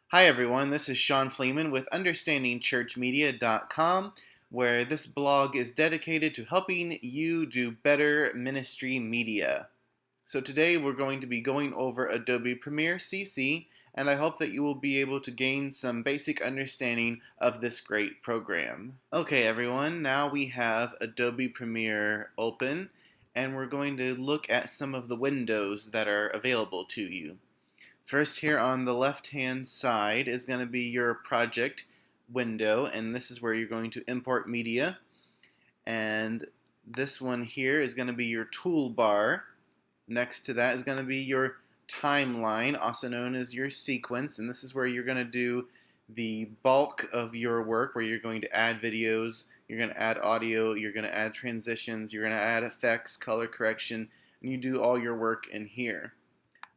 Hi everyone, this is Sean Fleeman with UnderstandingChurchMedia.com, where this blog is dedicated to helping you do better ministry media. So today we're going to be going over Adobe Premiere CC, and I hope that you will be able to gain some basic understanding of this great program. Okay everyone, now we have Adobe Premiere open, and we're going to look at some of the windows that are available to you. First, here on the left hand side is going to be your project window, and this is where you're going to import media. And this one here is going to be your toolbar. Next to that is going to be your timeline, also known as your sequence, and this is where you're going to do the bulk of your work, where you're going to add videos, you're going to add audio, you're going to add transitions, you're going to add effects, color correction, and you do all your work in here.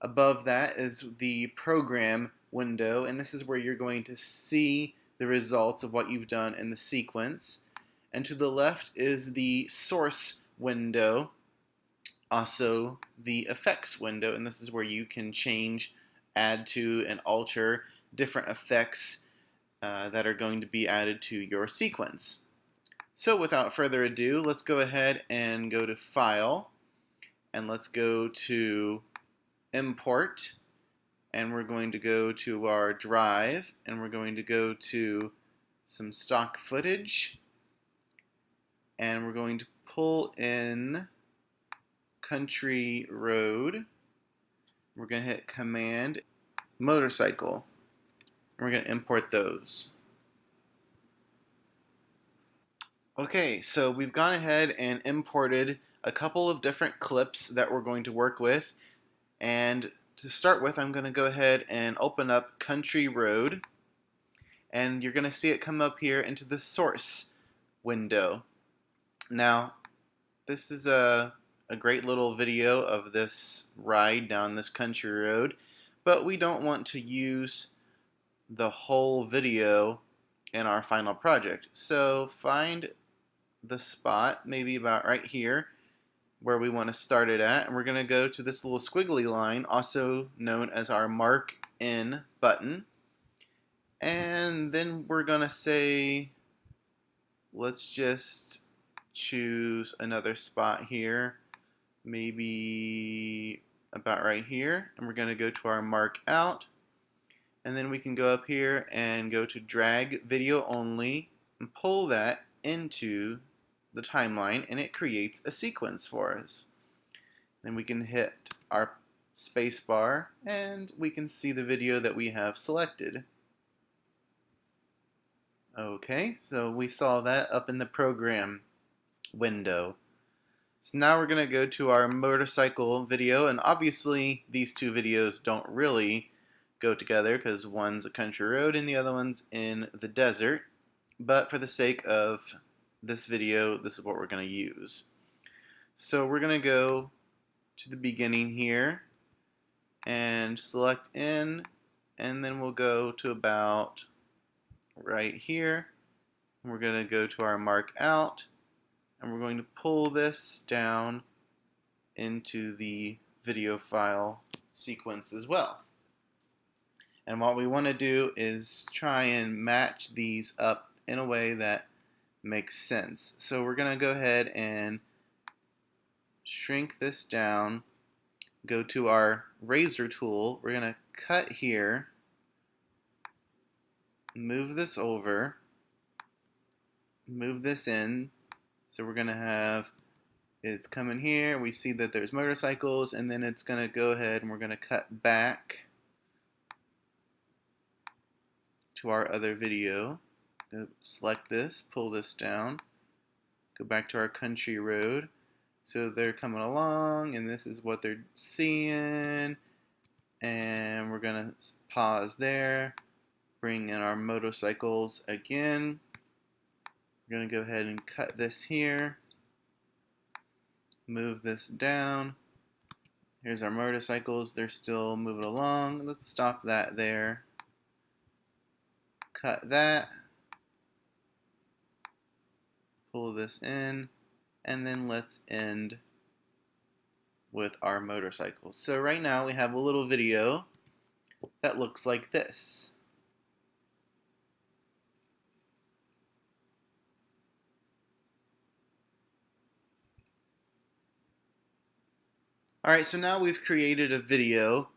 Above that is the program window, and this is where you're going to see the results of what you've done in the sequence. And to the left is the source window, also the effects window, and this is where you can change, add to, and alter different effects that are going to be added to your sequence. So without further ado, let's go ahead and go to File, and let's go to Import, and we're going to go to our drive, and we're going to go to some stock footage, and we're going to pull in country road. We're going to hit command motorcycle, and we're going to import those. Okay, so we've gone ahead and imported a couple of different clips that we're going to work with, and to start with, I'm going to go ahead and open up Country Road, and you're going to see it come up here into the source window. Now, this is a great little video of this ride down this country road, but we don't want to use the whole video in our final project. So find the spot, maybe about right here, where we want to start it at, and we're going to go to this little squiggly line, also known as our Mark In button, and then we're going to say, let's just choose another spot here, maybe about right here, and we're going to go to our Mark Out, and then we can go up here and go to Drag Video Only and pull that into the timeline, and it creates a sequence for us. Then we can hit our space bar, and we can see the video that we have selected. Okay, so we saw that up in the program window. So now we're going to go to our motorcycle video, and obviously these two videos don't really go together because one's a country road and the other one's in the desert, but for the sake of this video, this is what we're going to use. So we're going to go to the beginning here and select in, and then we'll go to about right here. We're going to go to our Mark Out, and we're going to pull this down into the video file sequence as well. And what we want to do is try and match these up in a way that makes sense. So we're going to go ahead and shrink this down, go to our razor tool, we're going to cut here, move this over, move this in, so we're going to have, it's coming here, we see that there's motorcycles, and then it's going to go ahead and we're going to cut back to our other video. Select this, pull this down, go back to our country road. So they're coming along, and this is what they're seeing, and we're gonna pause there, bring in our motorcycles again. We're gonna go ahead and cut this here, move this down. Here's our motorcycles, they're still moving along. Let's stop that there, cut that, pull this in, and then let's end with our motorcycles. So right now we have a little video that looks like this. Alright, so now we've created a video,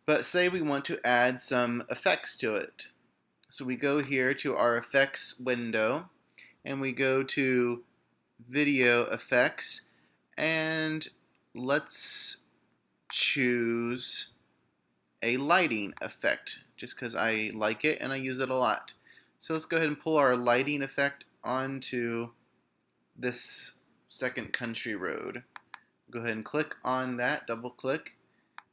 but say we want to add some effects to it. So we go here to our effects window and we go to video effects, and let's choose a lighting effect just because I like it and I use it a lot. So let's go ahead and pull our lighting effect onto this second country road. Go ahead and click on that, double click.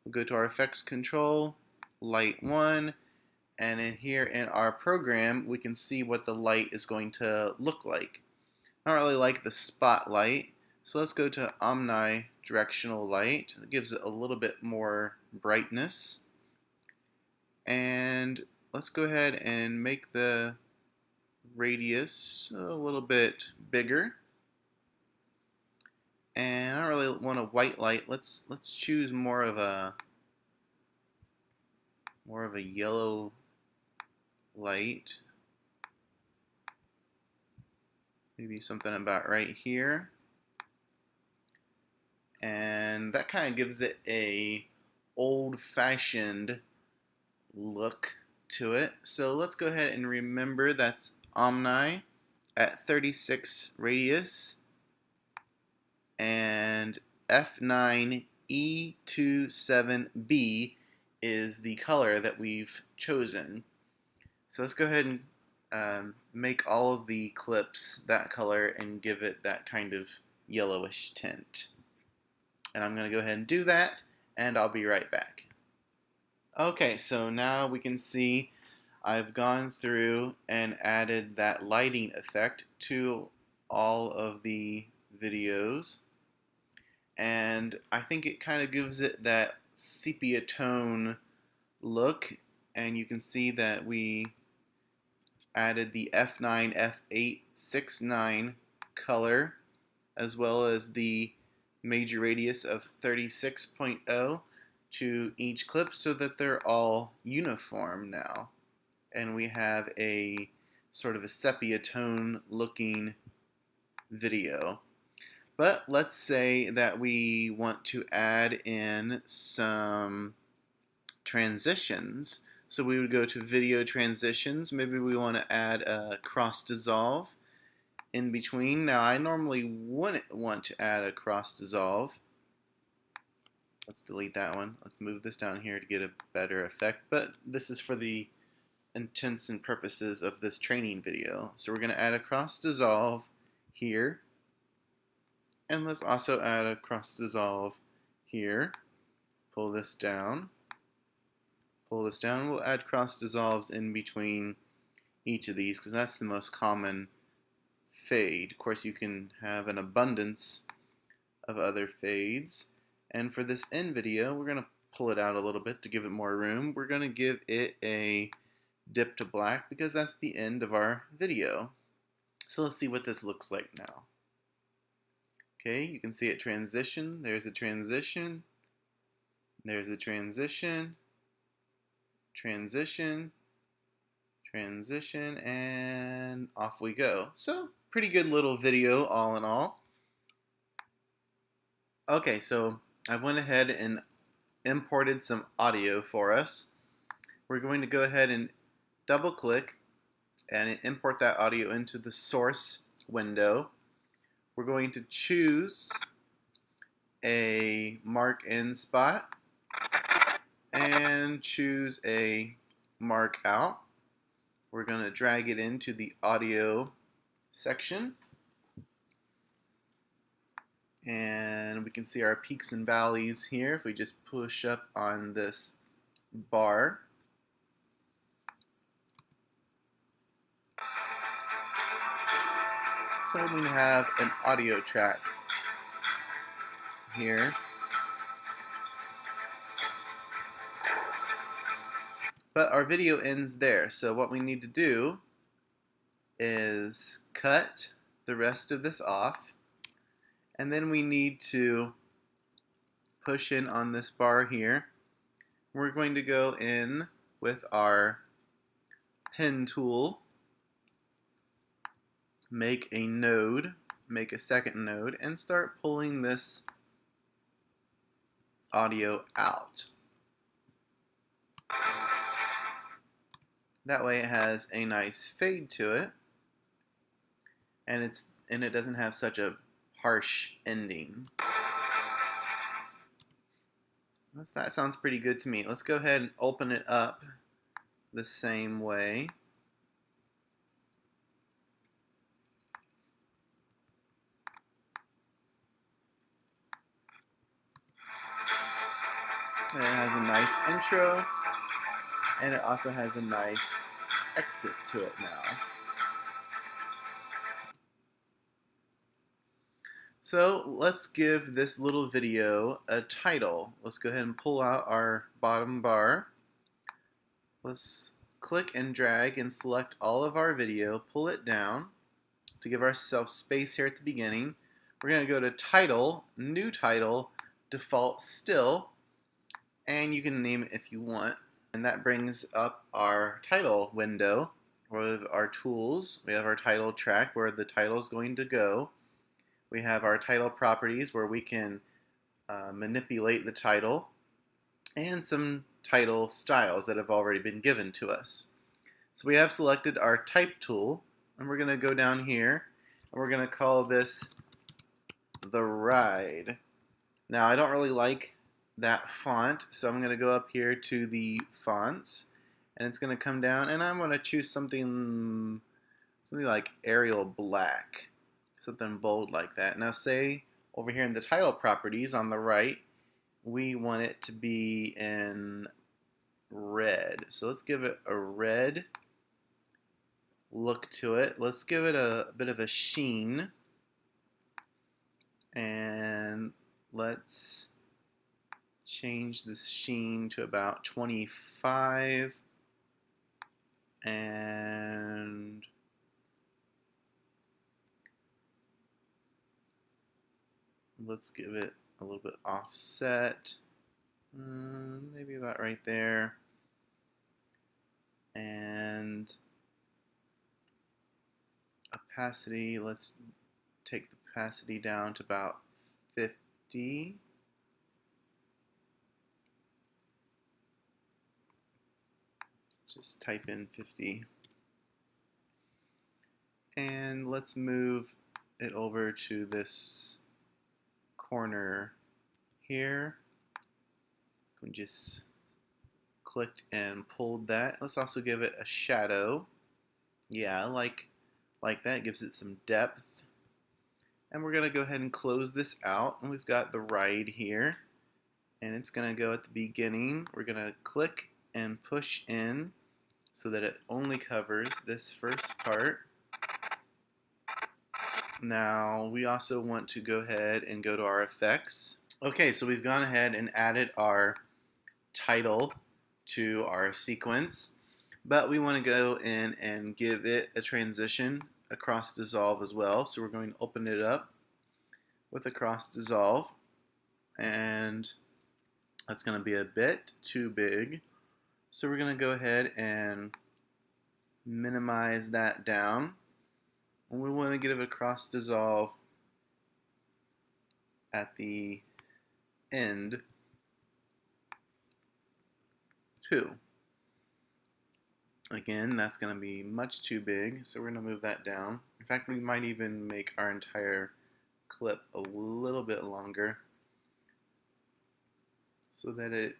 We'll go to our effects control, light 1, and in here in our program we can see what the light is going to look like. I don't really like the spotlight, so let's go to omnidirectional light. It gives it a little bit more brightness. And let's go ahead and make the radius a little bit bigger. And I don't really want a white light. Let's choose more of a yellow light. Maybe something about right here. And that kind of gives it a old-fashioned look to it. So let's go ahead and remember that's Omni at 36 radius and F9E27B is the color that we've chosen. So let's go ahead and make all of the clips that color and give it that kind of yellowish tint. And I'm going to go ahead and do that, and I'll be right back. Okay, so now we can see I've gone through and added that lighting effect to all of the videos, and I think it kind of gives it that sepia tone look, and you can see that we added the F9, F8, 6, 9 color as well as the major radius of 36.0 to each clip so that they're all uniform now. And we have a sort of a sepia tone looking video. But let's say that we want to add in some transitions. So we would go to video transitions. Maybe we want to add a cross dissolve in between. Now I normally wouldn't want to add a cross dissolve. Let's delete that one. Let's move this down here to get a better effect, but this is for the intents and purposes of this training video. So we're going to add a cross dissolve here, and let's also add a cross dissolve here. Pull this down. Pull this down. We'll add cross dissolves in between each of these because that's the most common fade. Of course, you can have an abundance of other fades. And for this end video, we're going to pull it out a little bit to give it more room. We're going to give it a dip to black because that's the end of our video. So let's see what this looks like now. Okay, you can see it transition. There's a transition. There's a transition. Transition. Transition, and off we go. So pretty good little video all in all. Okay, so I went ahead and imported some audio for us. We're going to go ahead and double click and import that audio into the source window. We're going to choose a mark in spot and choose a mark out. We're going to drag it into the audio section, and we can see our peaks and valleys here if we just push up on this bar. So we have an audio track here. But our video ends there, so what we need to do is cut the rest of this off, and then we need to push in on this bar here. We're going to go in with our pen tool, make a node, make a second node, and start pulling this audio out. That way it has a nice fade to it, and it doesn't have such a harsh ending. That sounds pretty good to me. Let's go ahead and open it up the same way. And it has a nice intro, and it also has a nice exit to it now. So let's give this little video a title. Let's go ahead and pull out our bottom bar. Let's click and drag and select all of our video, pull it down to give ourselves space here at the beginning. We're going to go to Title, New Title, Default Still, and you can name it if you want. And that brings up our title window with our tools. We have our title track where the title is going to go. We have our title properties where we can manipulate the title, and some title styles that have already been given to us. So we have selected our type tool, and we're going to go down here and we're going to call this The Ride. Now I don't really like that font, so I'm going to go up here to the fonts, and it's going to come down, and I'm going to choose something like Arial Black, something bold like that. Now say over here in the title properties on the right, we want it to be in red. So let's give it a red look to it. Let's give it a bit of a sheen, and let's change this sheen to about 25, and let's give it a little bit offset, maybe about right there, and opacity, let's take the opacity down to about 50. Just type in 50. And let's move it over to this corner here. We just clicked and pulled that. Let's also give it a shadow. Yeah, I like that. It gives it some depth. And we're going to go ahead and close this out. And we've got the ride here. And it's going to go at the beginning. We're going to click and push in so that it only covers this first part. Now we also want to go ahead and go to our effects. Okay, so we've gone ahead and added our title to our sequence, but we want to go in and give it a transition across dissolve as well. So we're going to open it up with a cross dissolve, and that's going to be a bit too big. So we're going to go ahead and minimize that down. And we want to give it a cross dissolve at the end too. Again, that's going to be much too big, so we're going to move that down. In fact, we might even make our entire clip a little bit longer so that it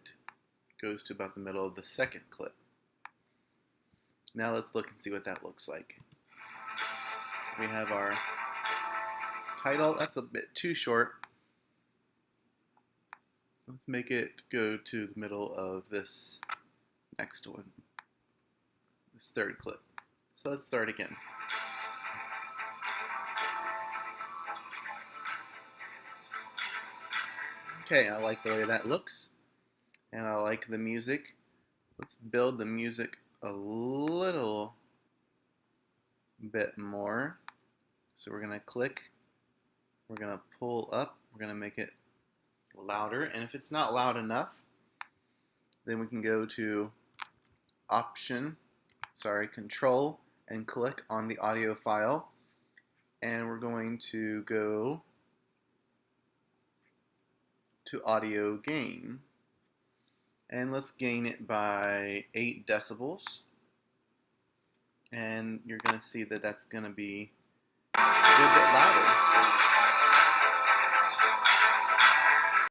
goes to about the middle of the second clip. Now let's look and see what that looks like. So we have our title. That's a bit too short. Let's make it go to the middle of this next one, this third clip. So let's start again. Okay, I like the way that looks, and I like the music. Let's build the music a little bit more. So we're going to click, we're going to pull up, we're going to make it louder, and if it's not loud enough, then we can go to Control, and click on the audio file, and we're going to go to audio gain. And let's gain it by 8 decibels. And you're going to see that that's going to be a little bit louder.